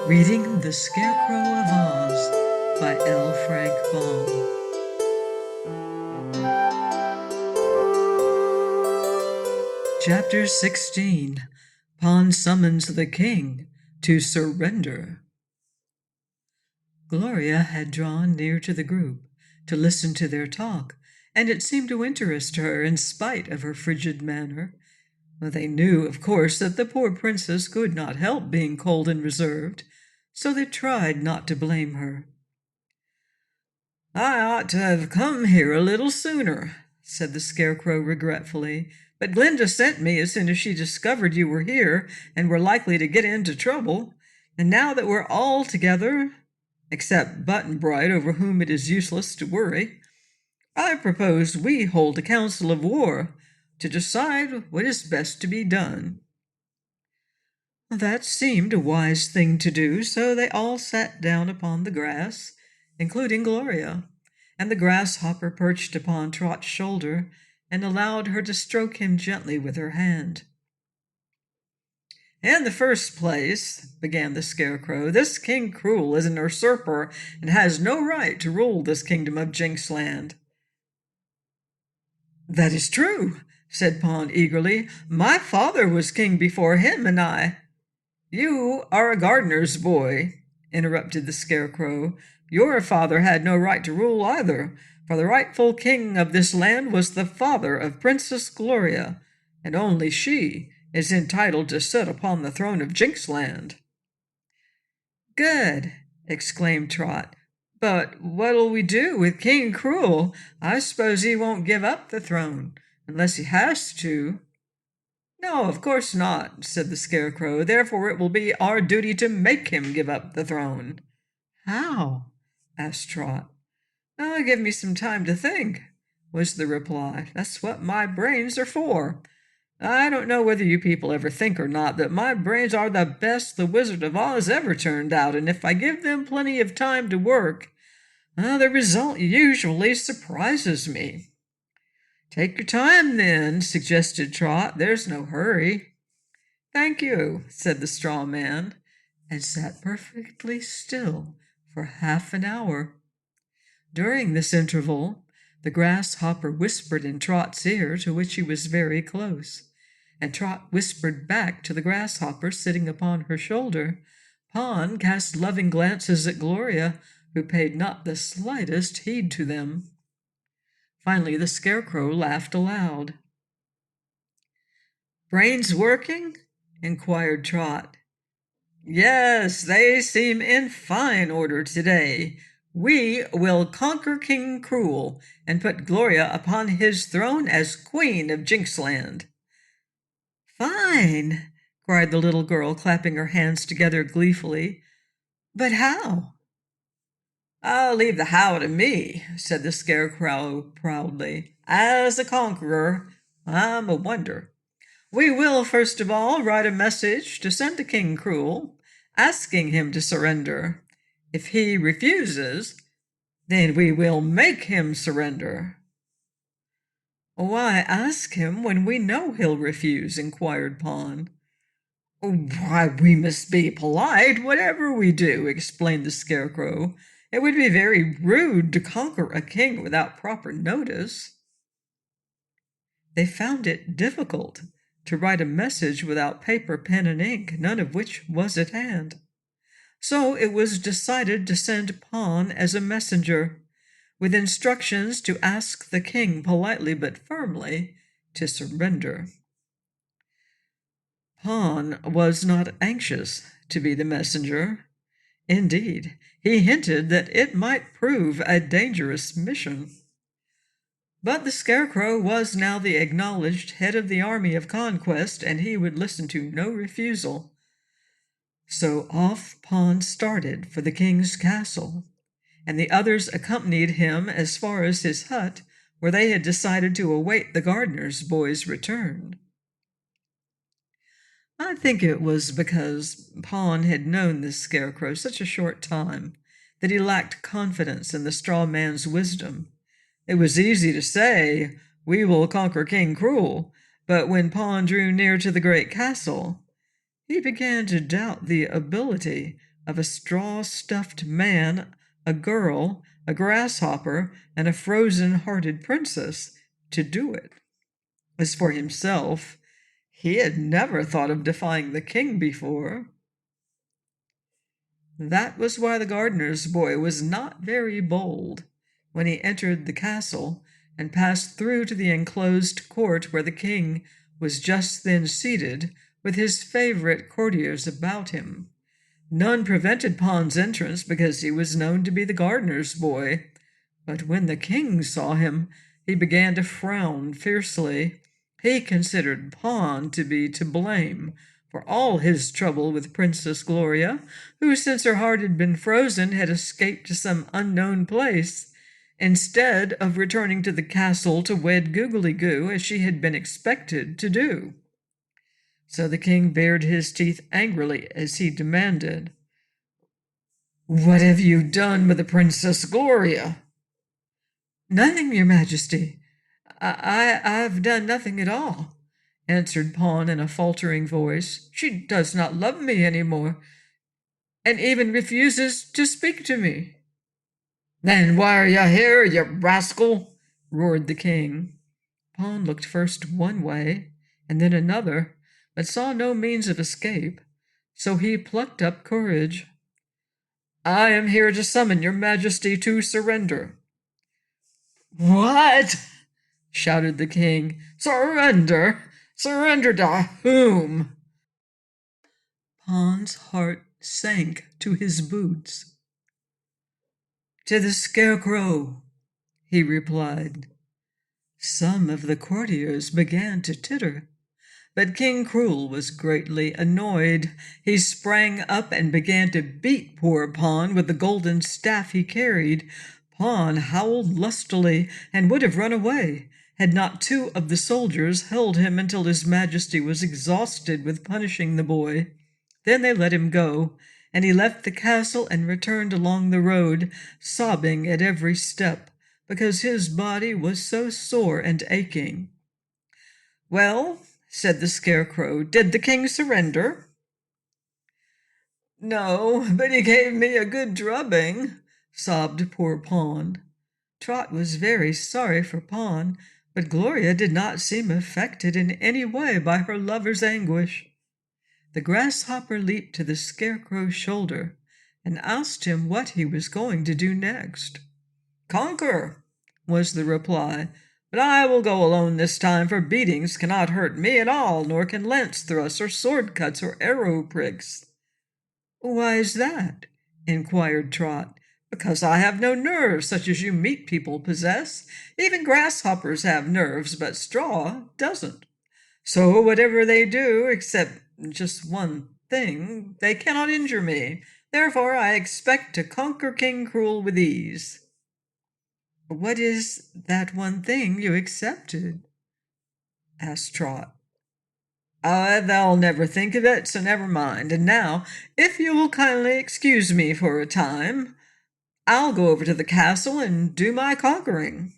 Reading The Scarecrow of Oz by L. Frank Baum. Chapter 16. Pon Summons the King to Surrender. Gloria had drawn near to the group to listen to their talk, and it seemed to interest her in spite of her frigid manner. They knew, of course, that the poor princess could not help being cold and reserved, so they tried not to blame her. "I ought to have come here a little sooner," said the Scarecrow regretfully, "but Glinda sent me as soon as she discovered you were here and were likely to get into trouble. And now that we're all together, except Button-Bright, over whom it is useless to worry, I propose we hold a council of war to decide what is best to be done." That seemed a wise thing to do, so they all sat down upon the grass, including Gloria, and the grasshopper perched upon Trot's shoulder and allowed her to stroke him gently with her hand. "In the first place," began the Scarecrow, "this King Cruel is an usurper and has no right to rule this kingdom of Jinxland." "That is true," said Pon eagerly. "My father was king before him, and I—" "You are a gardener's boy," interrupted the Scarecrow. "Your father had no right to rule either, for the rightful king of this land was the father of Princess Gloria, and only she is entitled to sit upon the throne of Jinxland." "Good!" exclaimed Trot. "But what'll we do with King Cruel? I suppose he won't give up the throne, unless he has to." "No, of course not," said the Scarecrow. "Therefore it will be our duty to make him give up the throne." "How?" asked Trot. "Oh, give me some time to think," was the reply. "That's what my brains are for. I don't know whether you people ever think or not, but my brains are the best the Wizard of Oz ever turned out, and if I give them plenty of time to work, the result usually surprises me." "Take your time, then," suggested Trot. "There's no hurry." "Thank you," said the straw man, and sat perfectly still for half an hour. During this interval, the grasshopper whispered in Trot's ear, to which he was very close, and Trot whispered back to the grasshopper sitting upon her shoulder. Pon cast loving glances at Gloria, who paid not the slightest heed to them. Finally, the Scarecrow laughed aloud. "Brains working?" inquired Trot. "Yes, they seem in fine order today. We will conquer King Cruel and put Gloria upon his throne as Queen of Jinxland." "Fine!" cried the little girl, clapping her hands together gleefully. "But how?" "I'll leave the how to me," said the Scarecrow proudly. "As a conqueror, I'm a wonder. We will first of all write a message to send to King Cruel, asking him to surrender. If he refuses, then we will make him surrender." "Why ask him when we know he'll refuse?" inquired Pon. "Why, we must be polite, whatever we do," explained the Scarecrow. "It would be very rude to conquer a king without proper notice." They found it difficult to write a message without paper, pen, and ink, none of which was at hand. So it was decided to send Pon as a messenger, with instructions to ask the king politely but firmly to surrender. Pon was not anxious to be the messenger. Indeed, he hinted that it might prove a dangerous mission. But the Scarecrow was now the acknowledged head of the army of conquest, and he would listen to no refusal. So off Pon started for the king's castle, and the others accompanied him as far as his hut, where they had decided to await the gardener's boy's return. I think it was because Pon had known the Scarecrow such a short time that he lacked confidence in the straw man's wisdom. It was easy to say, "We will conquer King Cruel," But when Pawn drew near to the great castle, he began to doubt the ability of a straw-stuffed man, a girl, a grasshopper, and a frozen-hearted princess to do it. As for himself, he had never thought of defying the king before. That was why the gardener's boy was not very bold when he entered the castle and passed through to the enclosed court where the king was just then seated with his favorite courtiers about him. None prevented Pawn's entrance because he was known to be the gardener's boy, but when the king saw him, he began to frown fiercely. He considered Pawn to be to blame for all his trouble with Princess Gloria, who, since her heart had been frozen, had escaped to some unknown place, instead of returning to the castle to wed Googly Goo as she had been expected to do. So the king bared his teeth angrily as he demanded, "What have you done with the Princess Gloria?" "Nothing, your majesty. I've done nothing at all," answered Pawn in a faltering voice. "She does not love me any more, and even refuses to speak to me." "Then why are you here, you rascal?" roared the king. Pawn looked first one way and then another, but saw no means of escape, so he plucked up courage. "I am here to summon your majesty to surrender." "What?" shouted the king. "Surrender? Surrender to whom?" Pawn's heart sank to his boots. "To the Scarecrow," he replied. Some of the courtiers began to titter, but King Cruel was greatly annoyed. He sprang up and began to beat poor Pawn with the golden staff he carried. Pawn howled lustily and would have run away, had not two of the soldiers held him until his majesty was exhausted with punishing the boy. Then they let him go, and he left the castle and returned along the road, sobbing at every step, because his body was so sore and aching. "Well," said the Scarecrow, "did the king surrender?" "No, but he gave me a good drubbing," sobbed poor Pawn. Trot was very sorry for Pawn, but Gloria did not seem affected in any way by her lover's anguish. The grasshopper leaped to the Scarecrow's shoulder and asked him what he was going to do next. "Conquer," was the reply, "but I will go alone this time, for beatings cannot hurt me at all, nor can lance thrusts or sword cuts or arrow pricks." "Why is that?" inquired Trot. "Because I have no nerves such as you meat people possess. Even grasshoppers have nerves, but straw doesn't. So whatever they do, except just one thing, they cannot injure me. Therefore I expect to conquer King Cruel with ease." "What is that one thing you accepted?" asked Trot. They'll never think of it, so never mind. And now, if you will kindly excuse me for a time, I'll go over to the castle and do my conquering."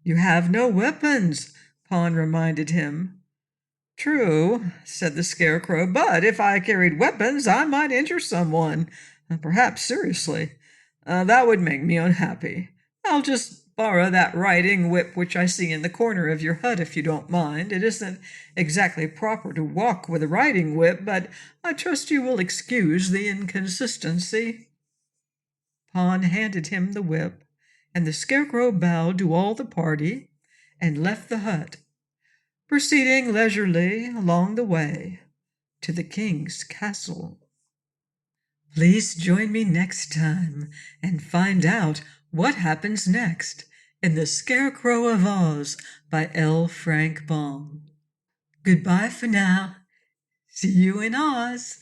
"You have no weapons," Pawn reminded him. "True," said the Scarecrow, "but if I carried weapons, I might injure someone, perhaps seriously. That would make me unhappy. I'll just borrow that riding whip which I see in the corner of your hut, if you don't mind. It isn't exactly proper to walk with a riding whip, but I trust you will excuse the inconsistency." Pawn handed him the whip, and the Scarecrow bowed to all the party and left the hut, proceeding leisurely along the way to the king's castle. Please join me next time and find out what happens next in The Scarecrow of Oz by L. Frank Baum. Goodbye for now. See you in Oz.